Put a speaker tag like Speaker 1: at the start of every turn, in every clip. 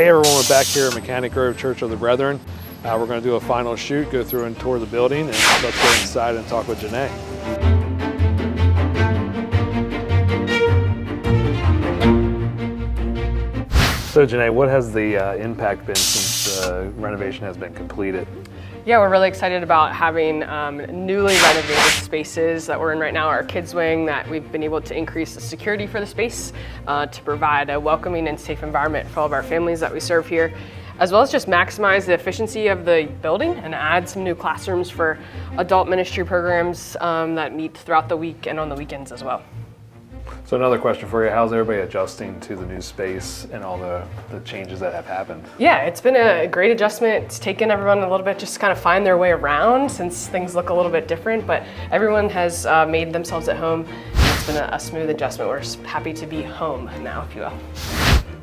Speaker 1: Hey everyone, we're back here at Mechanic Grove Church of the Brethren. We're going to do a final shoot, go through and tour the building, and let's go inside and talk with Janae. So Janae, what has the impact been since the renovation has been completed?
Speaker 2: Yeah, we're really excited about having newly renovated spaces that we're in right now. Our kids wing, that we've been able to increase the security for the space to provide a welcoming and safe environment for all of our families that we serve here, as well as just maximize the efficiency of the building and add some new classrooms for adult ministry programs that meet throughout the week and on the weekends as well.
Speaker 1: So another question for you, how's everybody adjusting to the new space and all the changes that have happened?
Speaker 2: Yeah, it's been a great adjustment. It's taken everyone a little bit just to kind of find their way around since things look a little bit different, but everyone has made themselves at home. It's been a smooth adjustment. We're just happy to be home now, if you will.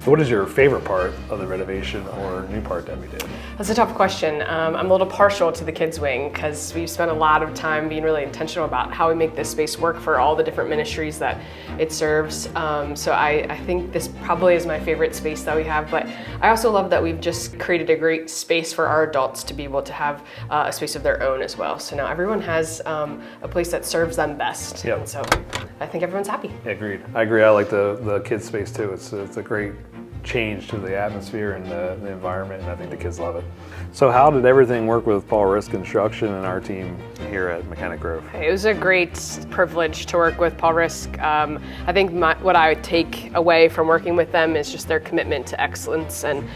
Speaker 1: So what is your favorite part of the renovation or new part that we did?
Speaker 2: That's a tough question. I'm a little partial to the kids wing because we've spent a lot of time being really intentional about how we make this space work for all the different ministries that it serves. So I think this probably is my favorite space that we have, but I also love that we've just created a great space for our adults to be able to have a space of their own as well. So now everyone has a place that serves them best.
Speaker 1: Yep.
Speaker 2: And so I think everyone's happy.
Speaker 1: Yeah, agreed. I agree. I like the kids space too. It's a great change to the atmosphere and the environment, and I think the kids love it. So how did everything work with Paul Risk Construction and our team here at Mechanic Grove?
Speaker 2: It was a great privilege to work with Paul Risk. I think what I would take away from working with them is just their commitment to excellence and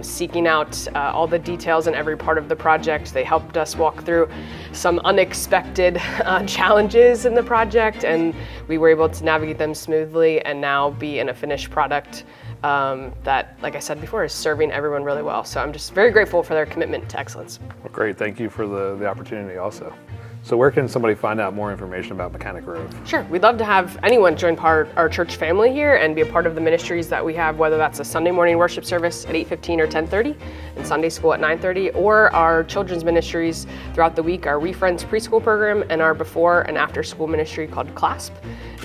Speaker 2: seeking out all the details in every part of the project. They helped us walk through some unexpected challenges in the project, and we were able to navigate them smoothly and now be in a finished product that, like I said before, is serving everyone really well. So I'm just very grateful for their commitment to excellence.
Speaker 1: Well, great. Thank you for the opportunity also. So where can somebody find out more information about Mechanic Grove?
Speaker 2: Sure. We'd love to have anyone join our church family here and be a part of the ministries that we have, whether that's a Sunday morning worship service at 8:15 or 10:30 and Sunday school at 9:30, or our children's ministries throughout the week, our We Friends preschool program and our before and after school ministry called CLASP.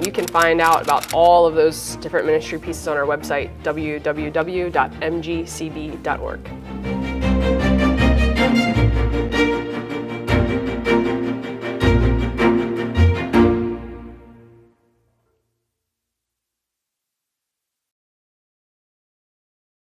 Speaker 2: You can find out about all of those different ministry pieces on our website, www.mgcb.org.